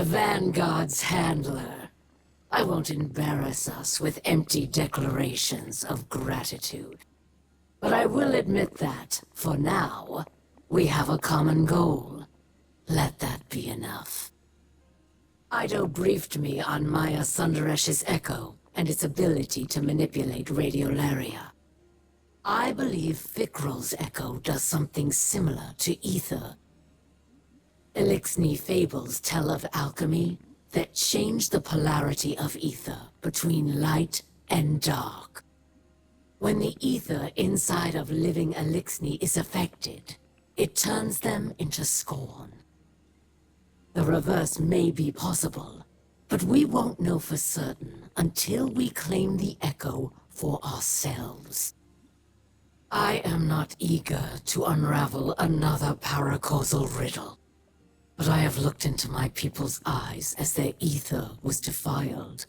The Vanguard's handler. I won't embarrass us with empty declarations of gratitude. But I will admit that, for now, we have a common goal. Let that be enough. Ido briefed me on Maya Sundaresh's echo and its ability to manipulate radiolaria. I believe Fikrul's echo does something similar to ether. Elixni fables tell of alchemy that change the polarity of ether between light and dark. When the ether inside of living Elixni is affected, it turns them into scorn. The reverse may be possible, but we won't know for certain until we claim the echo for ourselves. I am not eager to unravel another paracausal riddle, but I have looked into my people's eyes as their ether was defiled,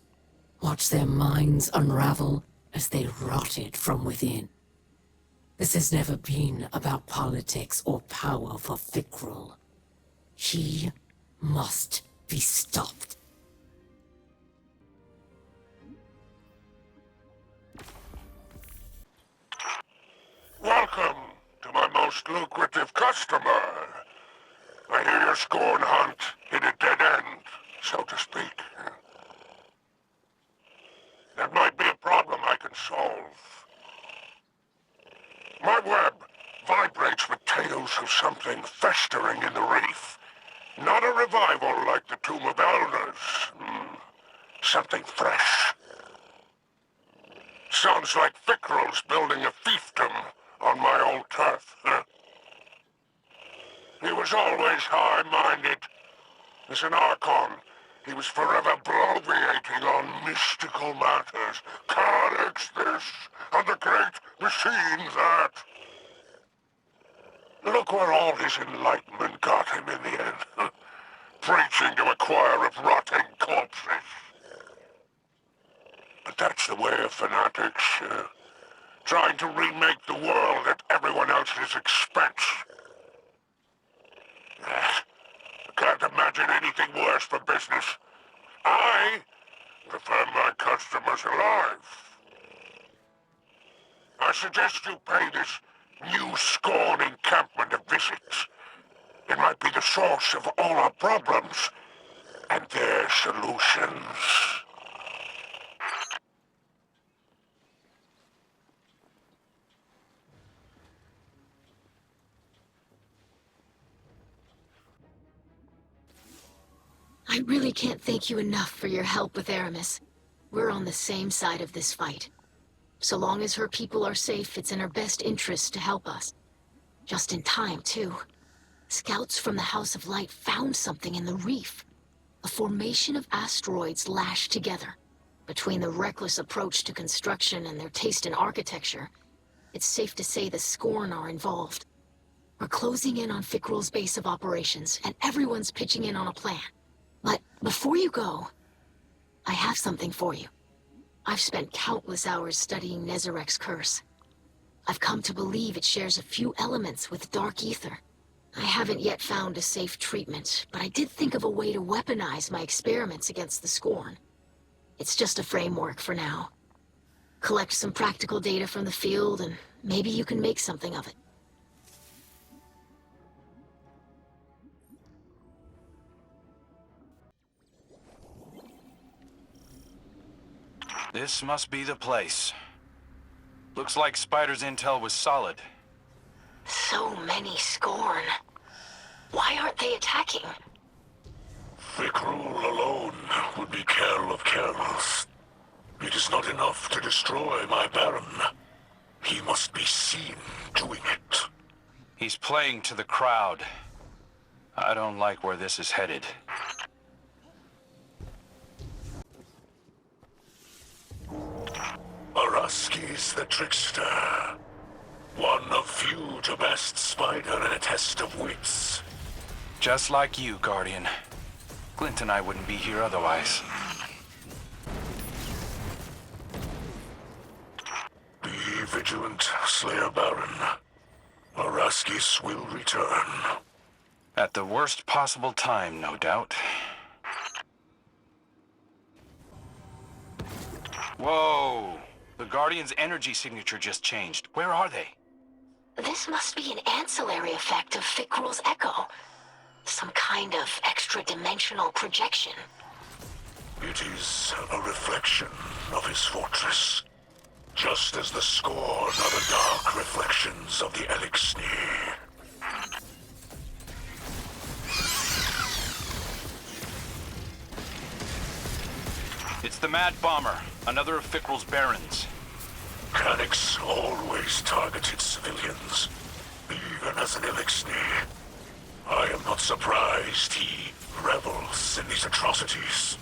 watched their minds unravel as they rotted from within. This has never been about politics or power for Fikrul. He must be stopped. Welcome to my most lucrative customer. I hear your scorn hunt hit a dead end, so to speak. That might be a problem I can solve. My web vibrates with tales of something festering in the reef. Not a revival like the Tomb of Elders. Something fresh. Sounds like Fikrul's building a fiefdom on my old turf. He was always high-minded. As an Archon, he was forever bloviating on mystical matters. Calyx this, and the great machine that. Look where all his enlightenment got him in the end. Preaching to a choir of rotting corpses. But that's the way of fanatics. Trying to remake the world at everyone else's expense. I can't imagine anything worse for business. I prefer my customers alive. I suggest you pay this new Scorn encampment a visit. It might be the source of all our problems and their solutions. I really can't thank you enough for your help with Aramis. We're on the same side of this fight. So long as her people are safe, it's in her best interest to help us. Just in time, too. Scouts from the House of Light found something in the reef. A formation of asteroids lashed together. Between the reckless approach to construction and their taste in architecture, it's safe to say the Scorn are involved. We're closing in on Fikrul's base of operations, and everyone's pitching in on a plan. But before you go, I have something for you. I've spent countless hours studying Nezarek's curse. I've come to believe it shares a few elements with dark ether. I haven't yet found a safe treatment, but I did think of a way to weaponize my experiments against the Scorn. It's just a framework for now. Collect some practical data from the field, and maybe you can make something of it. This must be the place. Looks like Spider's intel was solid. So many Scorn. Why aren't they attacking? Fikrul alone would be Kell of Kells. It is not enough to destroy my Baron. He must be seen doing it. He's playing to the crowd. I don't like where this is headed. Araski's the trickster. One of few to best Spider in a test of wits. Just like you, Guardian. Glint and I wouldn't be here otherwise. Be vigilant, Slayer Baron. Araskis will return. At the worst possible time, no doubt. Whoa! The Guardian's energy signature just changed. Where are they? This must be an ancillary effect of Fikrul's echo. Some kind of extra-dimensional projection. It is a reflection of his fortress, just as the scorn are the dark reflections of the Elixir. It's the Mad Bomber, another of Fikrul's barons. Canix always targeted civilians, even as an Elixir. I am not surprised he revels in these atrocities.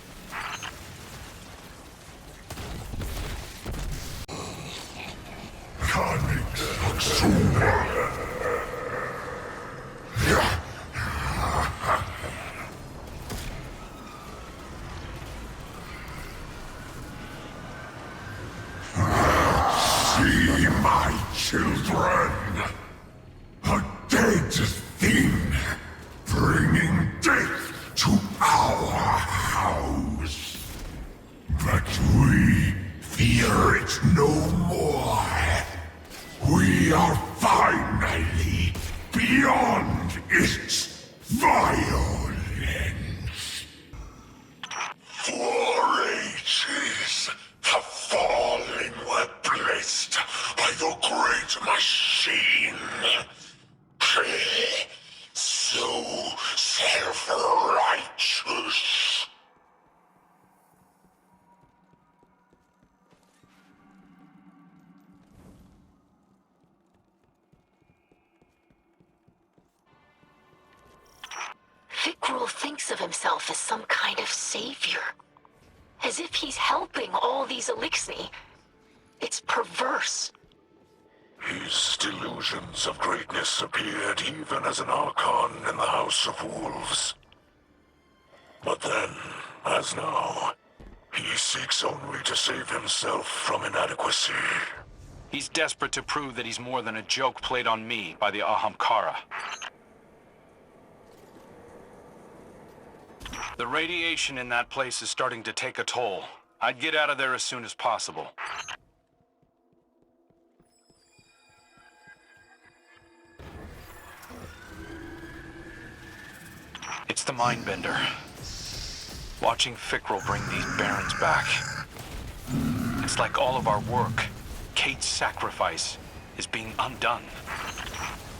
See my children, a dead thing, bringing death to our house. But we fear it no more. We are finally beyond its violence. For ages, the fallen were blessed by the great machine. So self-righteous. Fikrul thinks of himself as some kind of savior. As if he's helping all these Elixni. It's perverse. His delusions of greatness appeared even as an Archon in the House of Wolves. But then, as now, he seeks only to save himself from inadequacy. He's desperate to prove that he's more than a joke played on me by the Ahamkara. The radiation in that place is starting to take a toll. I'd get out of there as soon as possible. It's the Mindbender. Watching Fikrul bring these barons back. It's like all of our work, Kate's sacrifice, is being undone.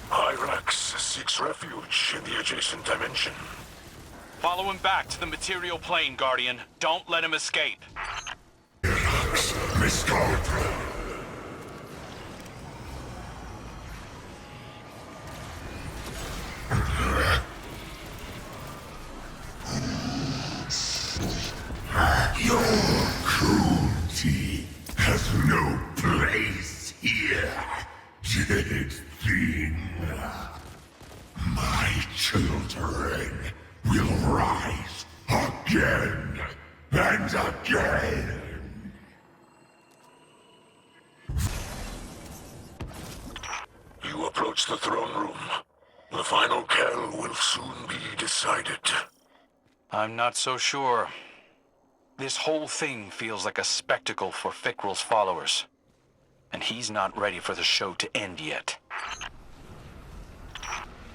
Hyrax seeks refuge in the adjacent dimension. Follow him back to the material plane, Guardian. Don't let him escape. Your cruelty has no place here, dead thing. My children will rise again and again. You approach the throne room. The final Kell will soon be decided. I'm not so sure. This whole thing feels like a spectacle for Fikrul's followers. And he's not ready for the show to end yet.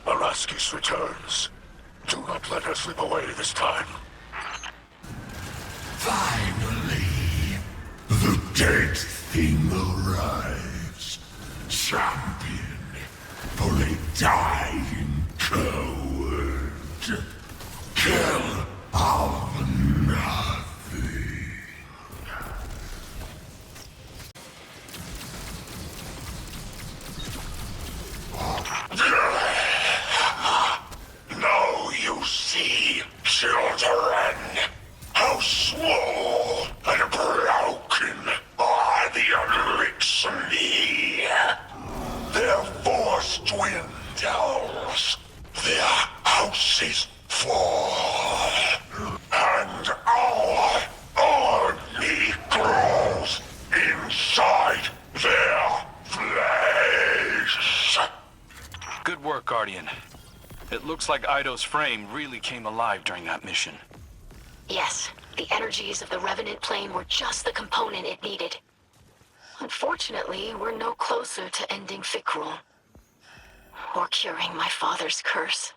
Araskis returns. Do not let her slip away this time. Finally, the dead thing arrives. Champion for a dying coward. Kill of nothing. Now you see, children, how small and broken are the Elixni. Their force dwindles, their houses fall, and our army grows inside their flesh. Good work, Guardian. It looks like Ido's frame really came alive during that mission. Yes, The energies of the Revenant plane were just the component it needed. Unfortunately, we're no closer to ending Fikrul. Or curing my father's curse.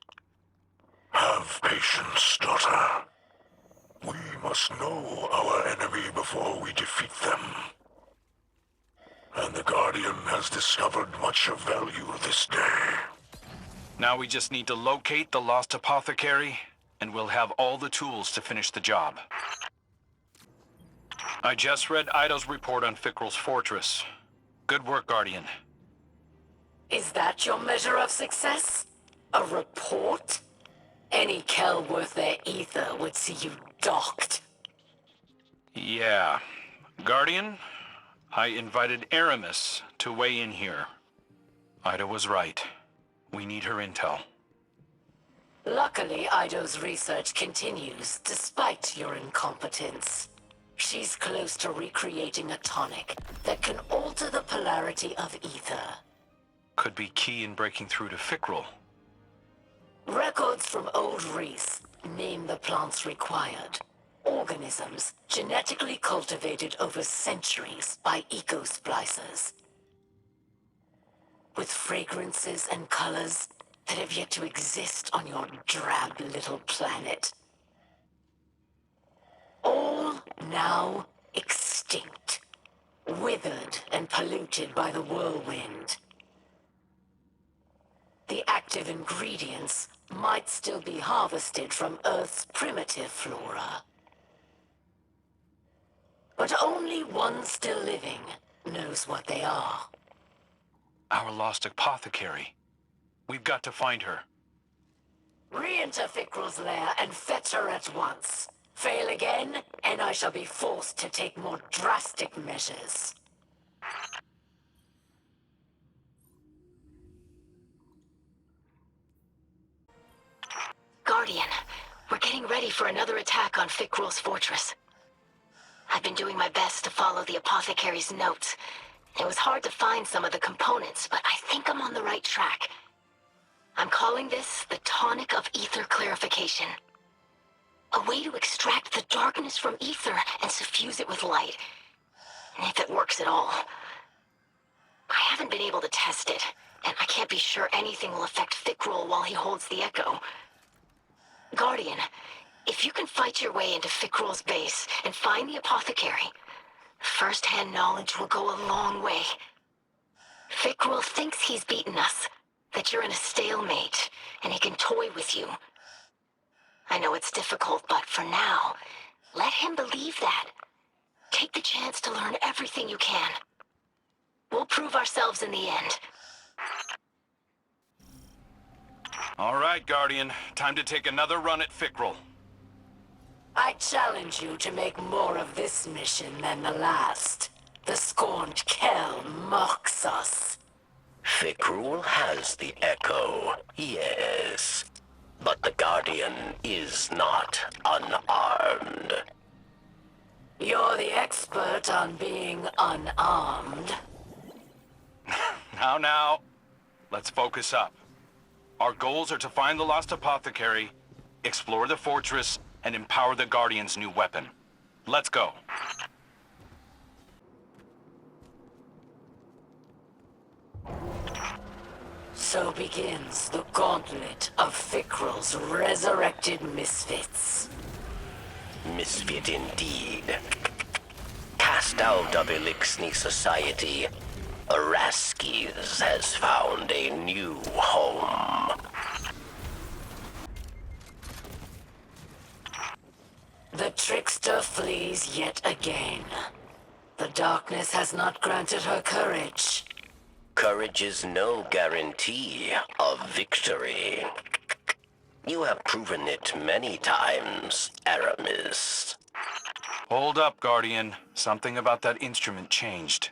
Have patience, daughter. We must know our enemy before we defeat them. And the Guardian has discovered much of value this day. Now we just need to locate the lost apothecary, and we'll have all the tools to finish the job. I just read Ido's report on Fikrul's fortress. Good work, Guardian. Is that your measure of success? A report? Any Kell worth their ether would see you docked. Yeah. Guardian, I invited Aramis to weigh in here. Ida was right. We need her intel. Luckily, Ido's research continues, despite your incompetence. She's close to recreating a tonic that can alter the polarity of ether. Could be key in breaking through to Fikrul. Records from Old Reese name the plants required. Organisms genetically cultivated over centuries by eco-splicers. With fragrances and colors that have yet to exist on your drab little planet. All now extinct, withered and polluted by the whirlwind. The active ingredients might still be harvested from Earth's primitive flora. But only one still living knows what they are. Our lost apothecary. We've got to find her. Re-enter Fikrul's lair and fetch her at once. Fail again, and I shall be forced to take more drastic measures. Guardian, we're getting ready for another attack on Fikrul's fortress. I've been doing my best to follow the apothecary's notes. It was hard to find some of the components, but I think I'm on the right track. I'm calling this the Tonic of Ether Clarification. A way to extract the darkness from ether and suffuse it with light. If it works at all. I haven't been able to test it, and I can't be sure anything will affect Fikrul while he holds the Echo. Guardian, if you can fight your way into Fikrul's base and find the apothecary, first-hand knowledge will go a long way. Fikrul thinks he's beaten us, that you're in a stalemate, and he can toy with you. I know it's difficult, but for now, let him believe that. Take the chance to learn everything you can. We'll prove ourselves in the end. All right, Guardian. Time to take another run at Fikrul. I challenge you to make more of this mission than the last. The scorned Kell mocks us. Fikrul has the Echo, yes. But the Guardian is not unarmed. You're the expert on being unarmed. Now. Let's focus up. Our goals are to find the lost apothecary, explore the fortress, and empower the Guardian's new weapon. Let's go. So begins the gauntlet of Fikrul's resurrected misfits. Misfit indeed. Cast out of Elixni society, Araskis has found a new home. The trickster flees yet again. The darkness has not granted her courage. Courage is no guarantee of victory. You have proven it many times, Aramis. Hold up, Guardian. Something about that instrument changed.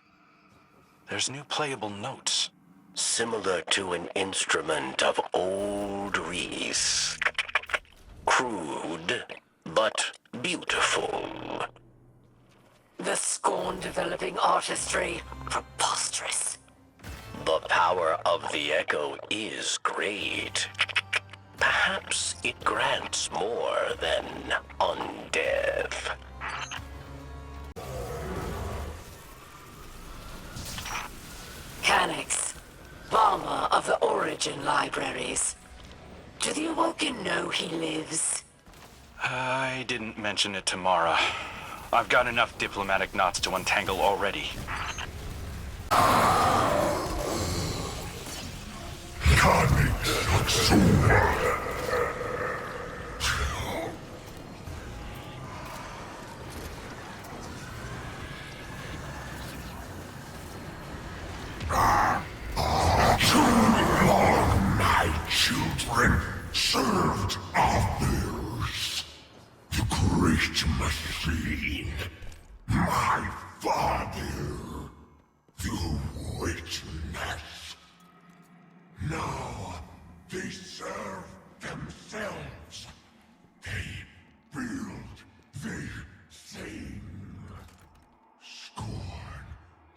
There's new playable notes. Similar to an instrument of old Reese. Crude, but beautiful. The scorn developing artistry, preposterous. The power of the Echo is great. Perhaps perhaps it grants more than undeath. Canix, bomber of the Origin Libraries. Do the Awoken know he lives? I didn't mention it to Mara. I've got enough diplomatic knots to untangle already. My children served others. The great machine. My father. The witness. Now they serve themselves. They build, they sing. Scorn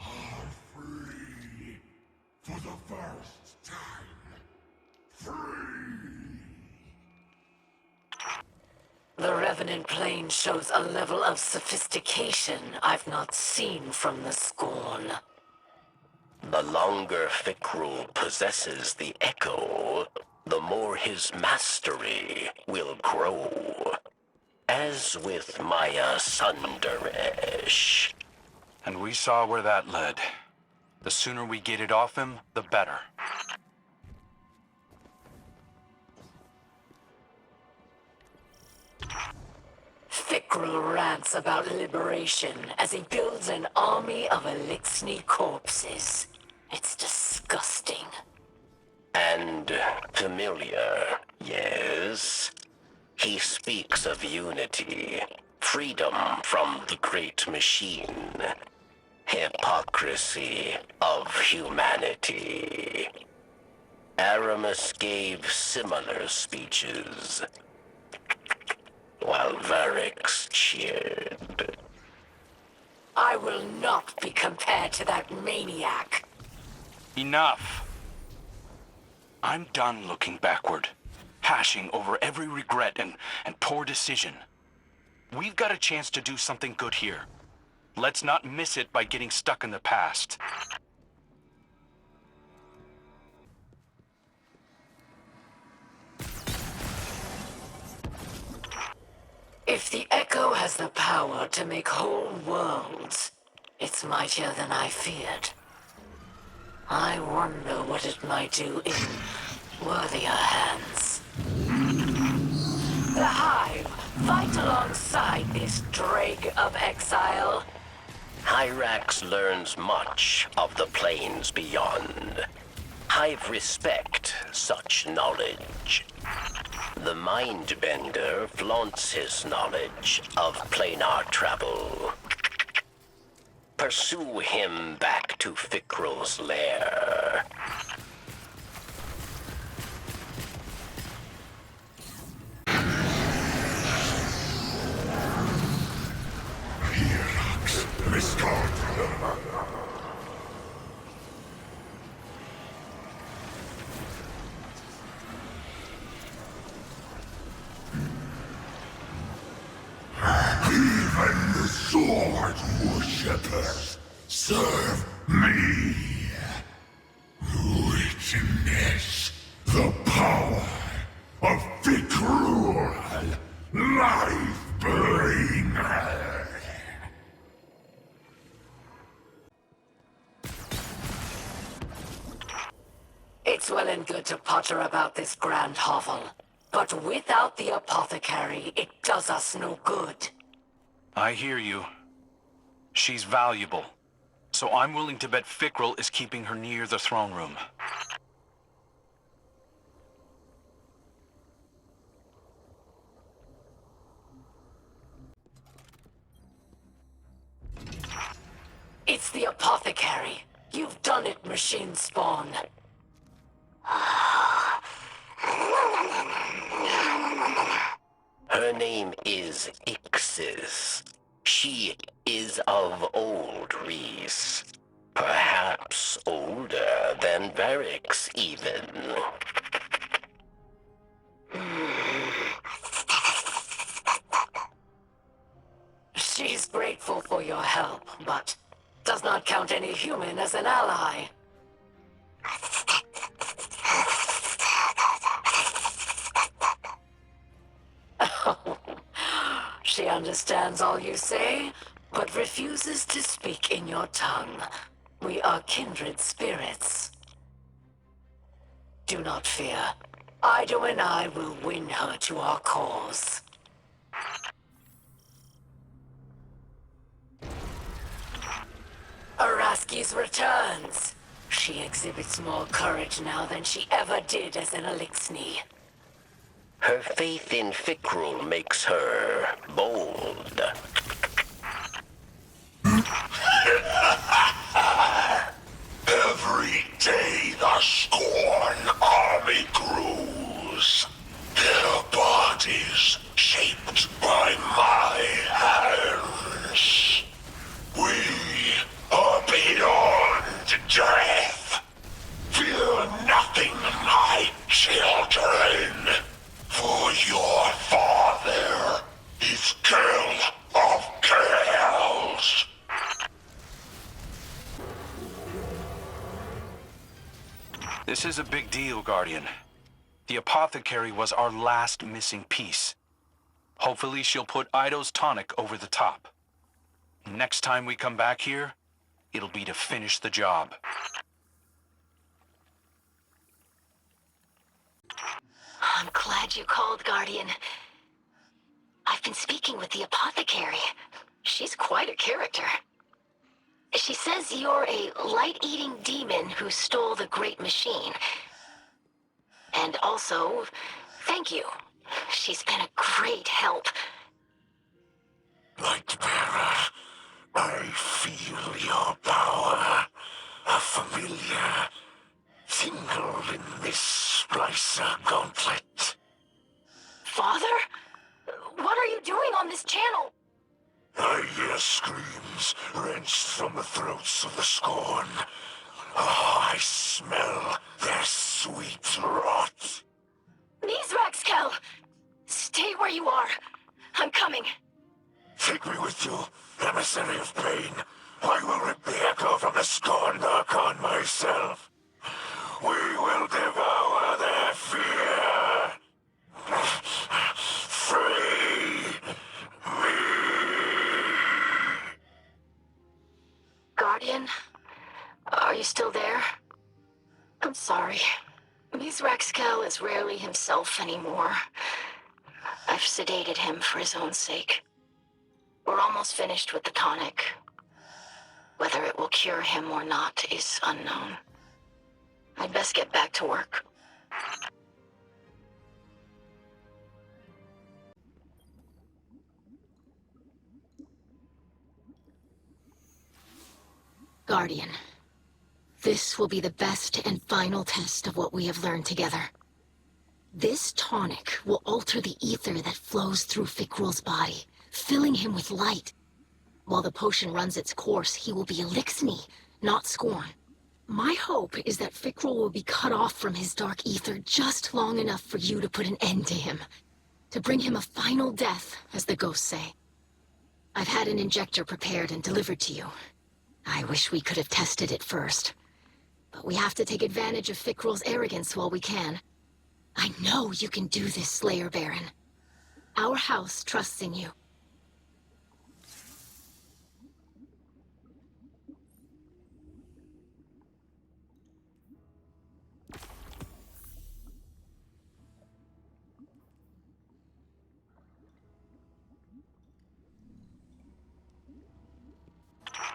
are free. For the first time. Free! The Revenant plane shows a level of sophistication I've not seen from the Scorn. The longer Fikrul possesses the Echo, the more his mastery will grow. As with Maya Sundaresh. And we saw where that led. The sooner we get it off him, the better. Fikrul rants about liberation as he builds an army of Elixni corpses. It's disgusting. And familiar, yes. He speaks of unity, freedom from the great machine, hypocrisy of humanity. Aramis gave similar speeches, while Varix cheered. I will not be compared to that maniac. Enough! I'm done looking backward, hashing over every regret and poor decision. We've got a chance to do something good here. Let's not miss it by getting stuck in the past. If the Echo has the power to make whole worlds, it's mightier than I feared. I wonder what it might do in worthier hands. The Hive, fight alongside this dreg of exile. Hyrax learns much of the planes beyond. Hive respect such knowledge. The Mindbender flaunts his knowledge of planar travel. Pursue him back to Fikrul's lair. Restore. Even the sword worshippers serve me. Witness the power of Fikrul, life-bringer. It's well and good to potter about this grand hovel, but without the apothecary, it does us no good. I hear you. She's valuable, so I'm willing to bet Fikrul is keeping her near the throne room. It's the apothecary. You've done it, machine spawn. Her name is Ixis. She is of old Reese. Perhaps older than Varix, even. want any human as an ally. She understands all you say, but refuses to speak in your tongue. We are kindred spirits. Do not fear. Ido and I will win her to our cause. Araski's returns. She exhibits more courage now than she ever did as an Elixni. Her faith in Fikrul makes her bold. Every day the Scorn army grows. Their bodies shaped by my hands. We are beyond death. Fear nothing, my children. For your father is Kell of Kells. This is a big deal, Guardian. The apothecary was our last missing piece. Hopefully she'll put Ido's tonic over the top. Next time we come back here, it'll be to finish the job. I'm glad you called, Guardian. I've been speaking with the apothecary. She's quite a character. She says you're a light-eating demon who stole the Great Machine. And also, thank you. She's been a great help. Lightbearer, I feel your power. A familiar tingle in this splicer gauntlet. Father? What are you doing on this channel? I hear screams wrenched from the throats of the Scorn. Oh, I smell their sweet rot. Mizrax, Kell! Stay where you are. I'm coming. Take me with you, emissary of pain. I will rip the echo from the Scorn Archon myself. We will devour their fear. Free me. Guardian? Are you still there? I'm sorry. Mizrax Kell is rarely himself anymore. I've sedated him for his own sake. We're almost finished with the tonic. Whether it will cure him or not is unknown. I'd best get back to work. Guardian, this will be the best and final test of what we have learned together. This tonic will alter the ether that flows through Fikrul's body, filling him with light. While the potion runs its course, he will be Elixni, not Scorn. My hope is that Fikrul will be cut off from his dark ether just long enough for you to put an end to him. To bring him a final death, as the ghosts say. I've had an injector prepared and delivered to you. I wish we could have tested it first. But we have to take advantage of Fikrul's arrogance while we can. I know you can do this, Slayer Baron. Our house trusts in you.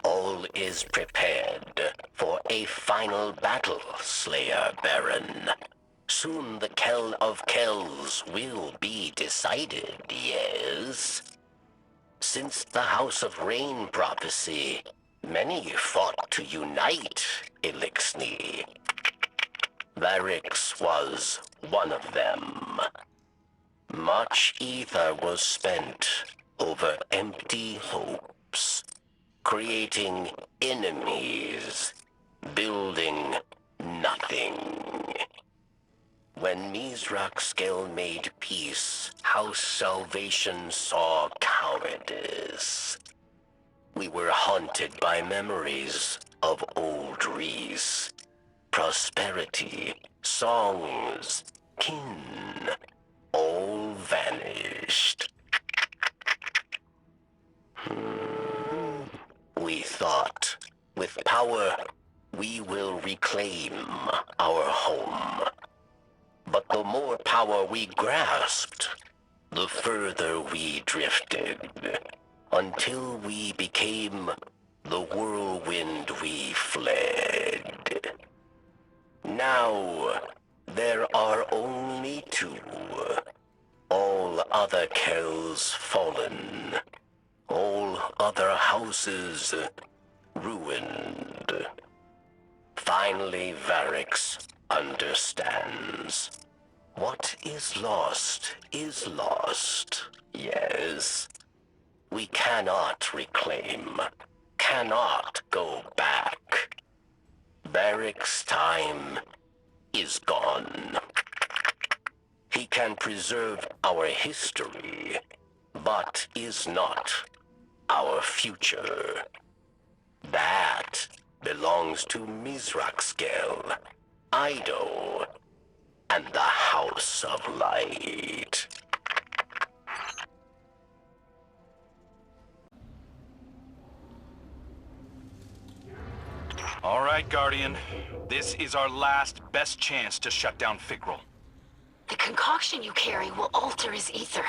All is prepared for a final battle, Slayer Baron. Soon the Kell of Kells will be decided, yes. Since the House of Rain prophecy, many fought to unite Elixni. Varix was one of them. Much ether was spent over empty hopes, creating enemies, building nothing. When Mizrax Kell made peace, House Salvation saw cowardice. We were haunted by memories of old Reese. Prosperity, songs, kin, all vanished. We thought, with power, we will reclaim our home. But the more power we grasped, the further we drifted, until we became the whirlwind we fled. Now, there are only two. All other Kells fallen. All other houses ruined. Finally, Varix understands. What is lost, yes. We cannot reclaim, cannot go back. Varric's time is gone. He can preserve our history, but is not our future. That belongs to Mizraxkel, Ido, and the House of Light. All right, Guardian. This is our last best chance to shut down Fikrul. The concoction you carry will alter his ether,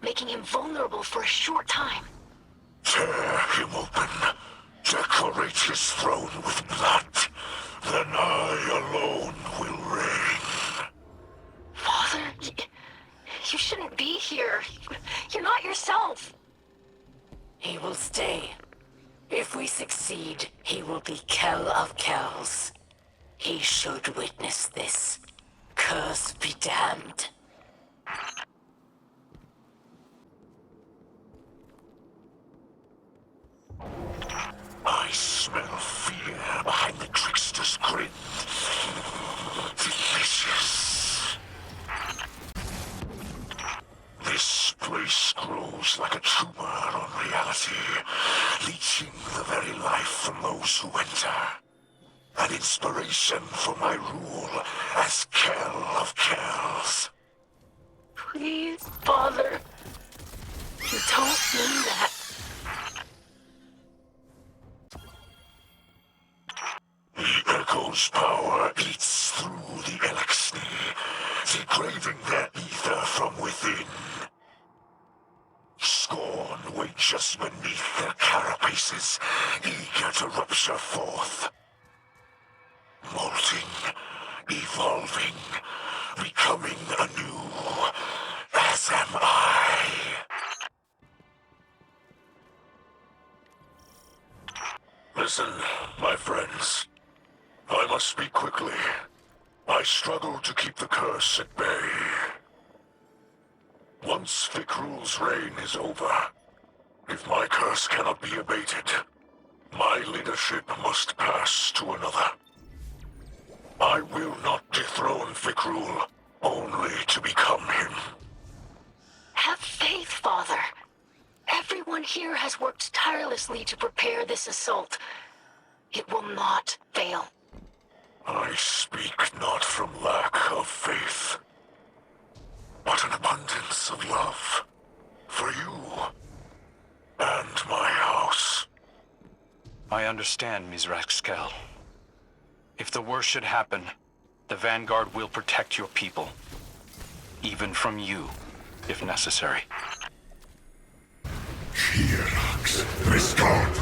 making him vulnerable for a short time. Tear him open. Decorate his throne with blood. Then I alone will reign. Father, you shouldn't be here. You're not yourself. He will stay. If we succeed, he will be Kell of Kells. He should witness this. Curse be damned. I smell fear behind the trickster's grin. Delicious. This place grows like a tumor on reality, leeching the very life from those who enter. An inspiration for my rule as Kell of Kells. Please, Father. You don't mean that. The Echo's power eats through the Elixni, degrading their ether from within. Scorn wages beneath their carapaces, eager to rupture forth. Molting, evolving, becoming anew, as am I. Listen, my friends. I must speak quickly. I struggle to keep the curse at bay. Once Fikrul's reign is over, if my curse cannot be abated, my leadership must pass to another. I will not dethrone Fikrul, only to become him. Have faith, Father. Everyone here has worked tirelessly to prepare this assault. It will not fail. I speak not from lack of faith, but an abundance of love for you and my house. I understand, Mizraxkel. If the worst should happen, the Vanguard will protect your people. Even from you, if necessary. Hirax, Riscard.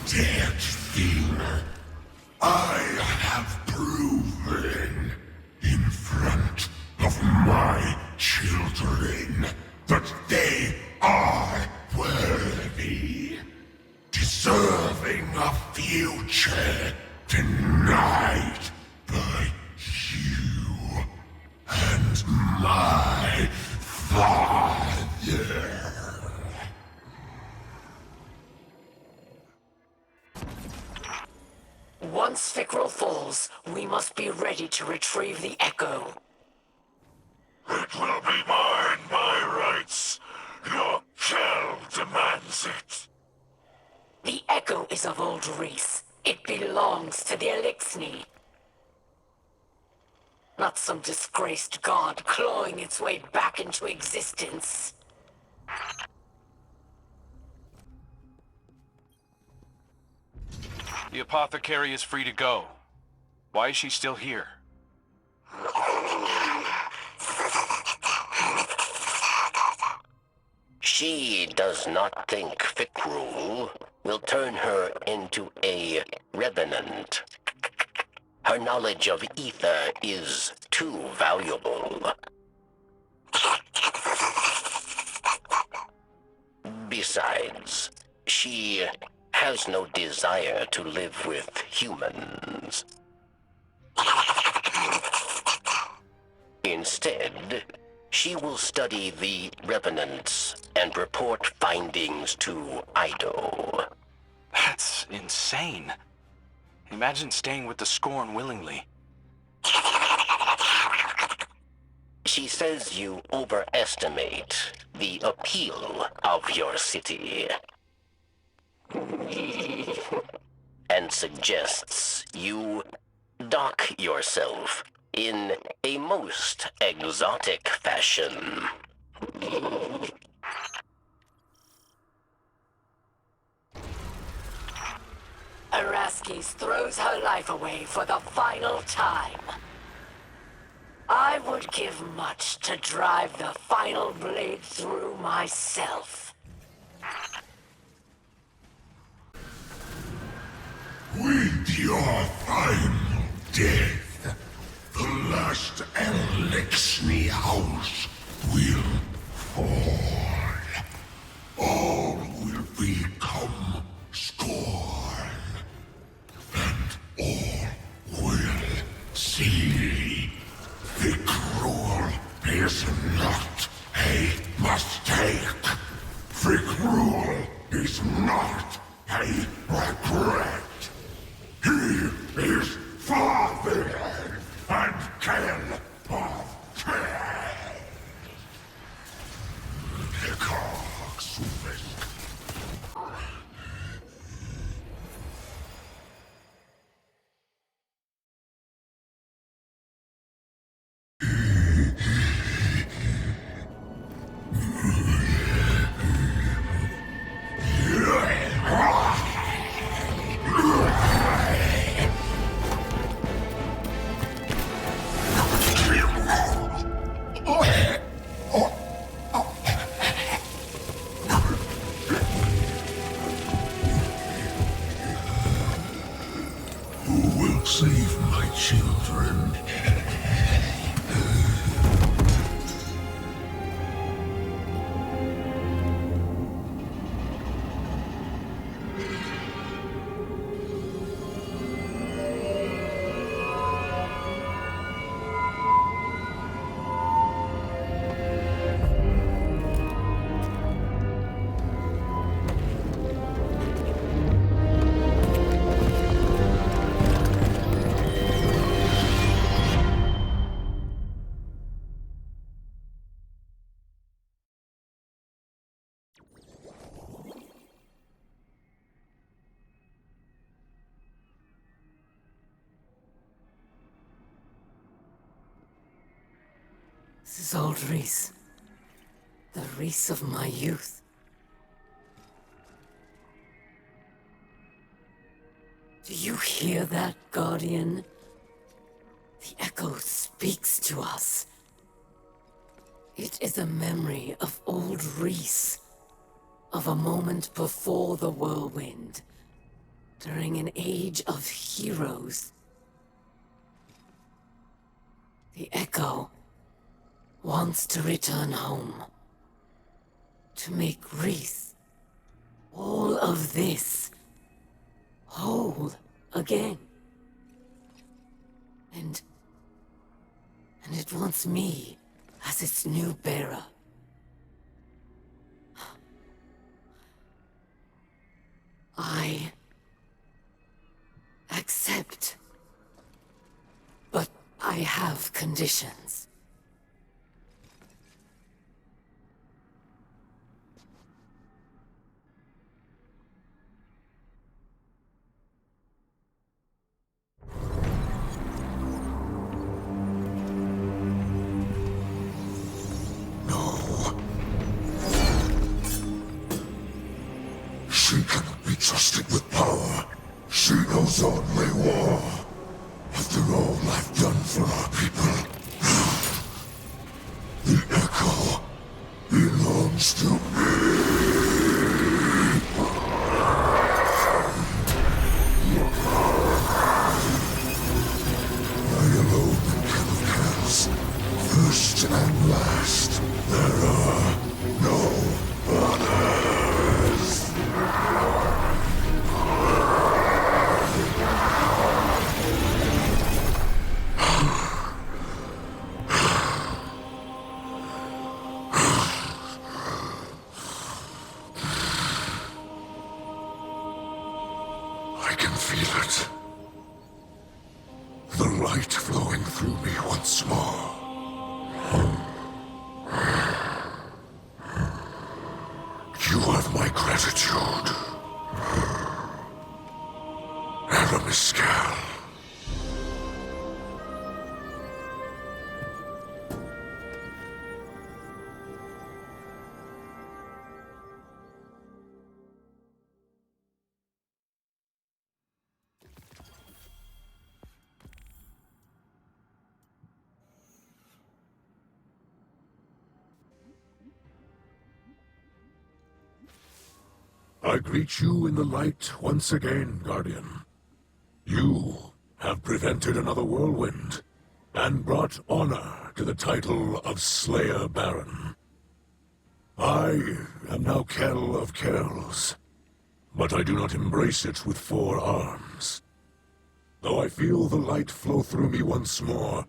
Dead thing, I have proven in front of my children that they are worthy, deserving a future denied by you and my father. One Once Fickrel falls, we must be ready to retrieve the Echo. It will be mine by rights. Your Kell demands it. The Echo is of old Reese. It belongs to the Elixni. Not some disgraced god clawing its way back into existence. The apothecary is free to go. Why is she still here? She does not think Fickrel will turn her into a Revenant. Her knowledge of ether is too valuable. Besides, she has no desire to live with humans. Instead, she will study the Revenants and report findings to Ido. That's insane. Imagine staying with the Scorn willingly. She says you overestimate the appeal of your city. And suggests you dock yourself in a most exotic fashion. Araskis throws her life away for the final time. I would give much to drive the final blade through myself. With your final death, the last Elixni house will fall. All will become scorn, and all will see Fickrel is not a mistake. Fickrel is not a regret. He is Father and Kell of Kells. Who will save my children? This is old Reese. The Reese of my youth. Do you hear that, Guardian? The echo speaks to us. It is a memory of old Reese, of a moment before the whirlwind, during an age of heroes. The echo wants to return home, to make Reese, all of this, whole again. And it wants me as its new bearer. I accept. conditions. No. She cannot be trusted with power. She knows only war. After all I've done for our people, the Echo belongs to me. I alone am Kell of Kells. First and last. There are no others. I can feel it. The light flowing through me once more. You have my gratitude. Aramis Kell. I greet you in the light once again, Guardian. You have prevented another whirlwind, and brought honor to the title of Slayer Baron. I am now Kell of Kells, but I do not embrace it with 4 arms. Though I feel the light flow through me once more,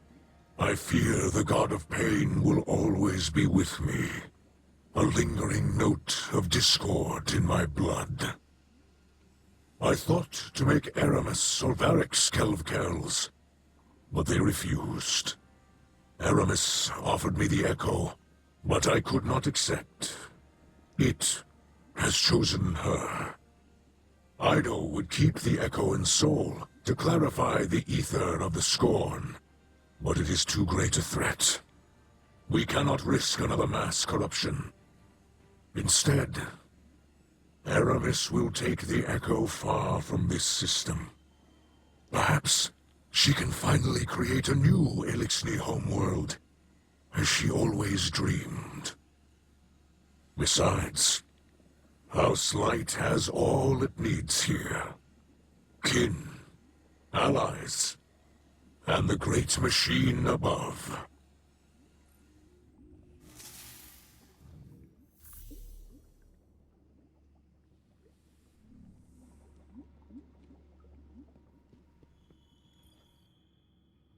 I fear the God of Pain will always be with me. A lingering note of discord in my blood. I thought to make Aramis or Varric's Kell of Kells, but they refused. Aramis offered me the Echo, but I could not accept. It has chosen her. Ido would keep the Echo in Soul to clarify the ether of the Scorn, but it is too great a threat. We cannot risk another mass corruption. Instead, Aramis will take the Echo far from this system. Perhaps she can finally create a new Elixni homeworld, as she always dreamed. Besides, House Light has all it needs here. Kin, allies, and the great machine above.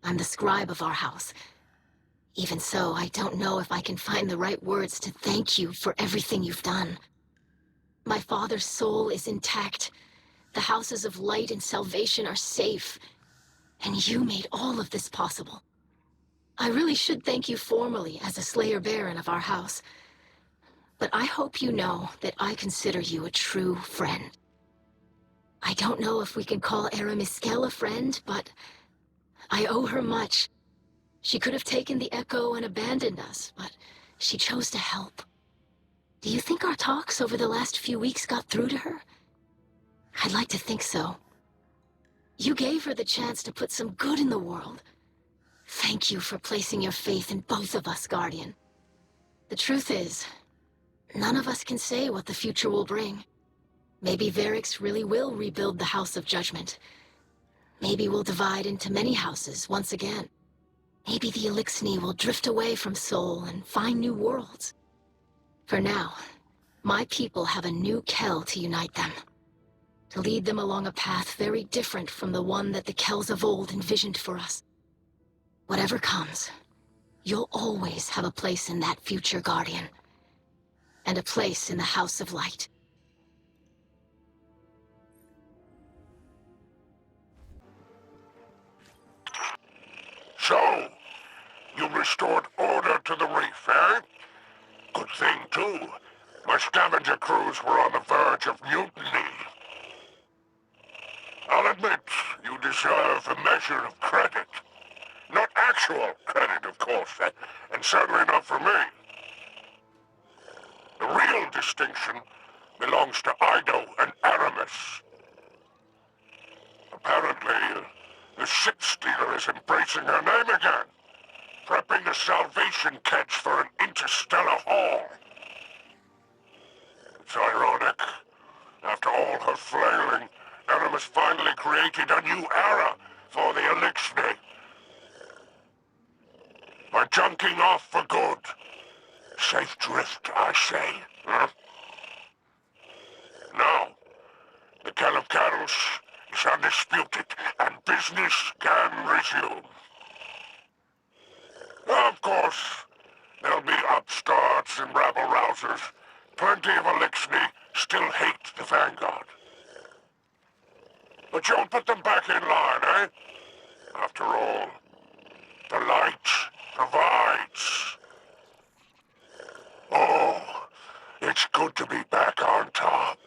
I'm the scribe of our house. Even so, I don't know if I can find the right words to thank you for everything you've done. My father's soul is intact. The houses of light and salvation are safe. And you made all of this possible. I really should thank you formally as a Slayer Baron of our house. But I hope you know that I consider you a true friend. I don't know if we can call Aramis Kell a friend, but I owe her much. She could have taken the Echo and abandoned us, but she chose to help. Do you think our talks over the last few weeks got through to her? I'd like to think so. You gave her the chance to put some good in the world. Thank you for placing your faith in both of us, Guardian. The truth is, none of us can say what the future will bring. Maybe Varrix really will rebuild the House of Judgment. Maybe we'll divide into many houses once again. Maybe the Elixni will drift away from Sol and find new worlds. For now, my people have a new Kell to unite them. To lead them along a path very different from the one that the Kells of old envisioned for us. Whatever comes, you'll always have a place in that future, Guardian. And a place in the House of Light. So, too. My scavenger crews were on the verge of mutiny. I'll admit, you deserve a measure of credit. Not actual credit, of course, and certainly not for me. The real distinction belongs to Ido and Aramis. Apparently, the ship stealer is embracing her name again, prepping a salvation catch for an interstellar haul. It's ironic. After all her flailing, Aramis finally created a new era for the Elixir. We're junking off for good. Safe drift, I say. Huh? Now, the Kell of Kells is undisputed, and business can resume. Of course, there'll be upstarts and rabble-rousers. Plenty of Elixir still hate the Vanguard. But you'll put them back in line, eh? After all, the light provides. Oh, it's good to be back on top.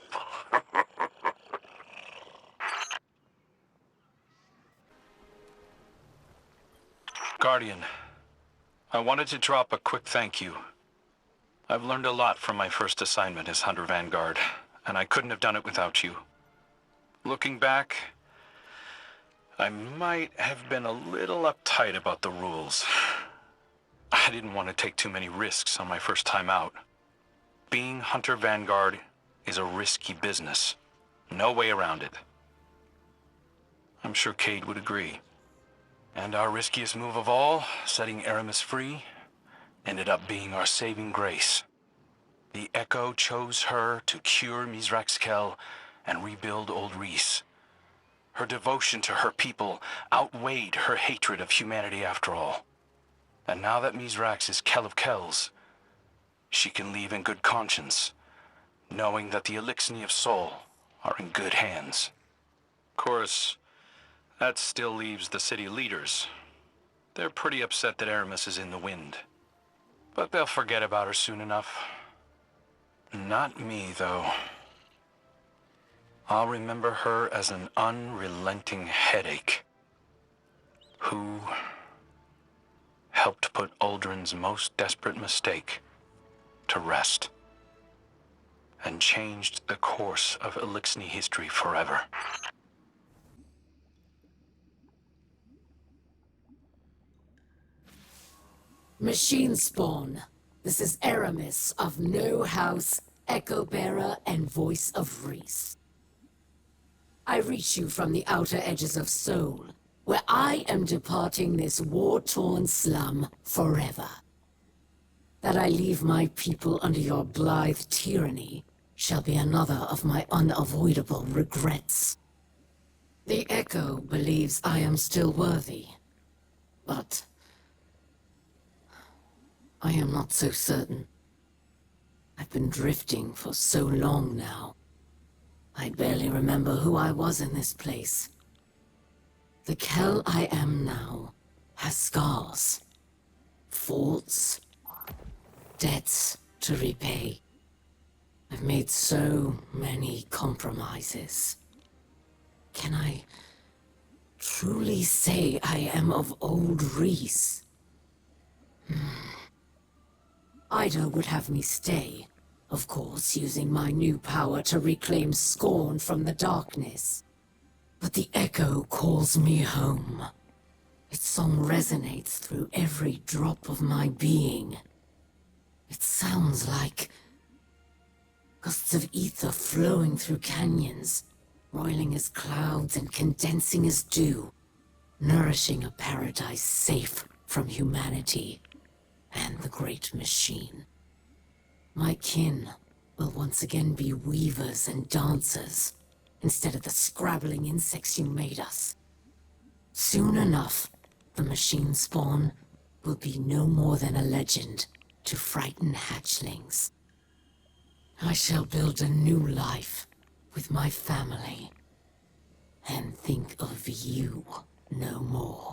Guardian, I wanted to drop a quick thank you. I've learned a lot from my first assignment as Hunter Vanguard, and I couldn't have done it without you. Looking back, I might have been a little uptight about the rules. I didn't want to take too many risks on my first time out. Being Hunter Vanguard is a risky business. No way around it. I'm sure Cade would agree. And our riskiest move of all, setting Aramis free, ended up being our saving grace. The Echo chose her to cure Mizrax Kell and rebuild Old Reese. Her devotion to her people outweighed her hatred of humanity after all. And now that Mizrax is Kell of Kells, she can leave in good conscience, knowing that the Elixir of Soul are in good hands. Of course, that still leaves the city leaders. They're pretty upset that Aramis is in the wind. But they'll forget about her soon enough. Not me, though. I'll remember her as an unrelenting headache who helped put Uldren's most desperate mistake to rest and changed the course of Elixir history forever. Machine spawn. This is Aramis of No House, Echo Bearer, and Voice of Reese. I reach you from the outer edges of Seoul, where I am departing this war-torn slum forever. That I leave my people under your blithe tyranny shall be another of my unavoidable regrets. The Echo believes I am still worthy, but I am not so certain. I've been drifting for so long now. I barely remember who I was in this place. The Kell I am now has scars, faults, debts to repay. I've made so many compromises. Can I truly say I am of Old Reese? Ida would have me stay, of course, using my new power to reclaim Scorn from the darkness. But the Echo calls me home. Its song resonates through every drop of my being. It sounds like gusts of ether flowing through canyons, roiling as clouds and condensing as dew, nourishing a paradise safe from humanity and the great machine. My kin will once again be weavers and dancers, instead of the scrabbling insects you made us. Soon enough, the machine spawn will be no more than a legend to frighten hatchlings. I shall build a new life with my family, and think of you no more.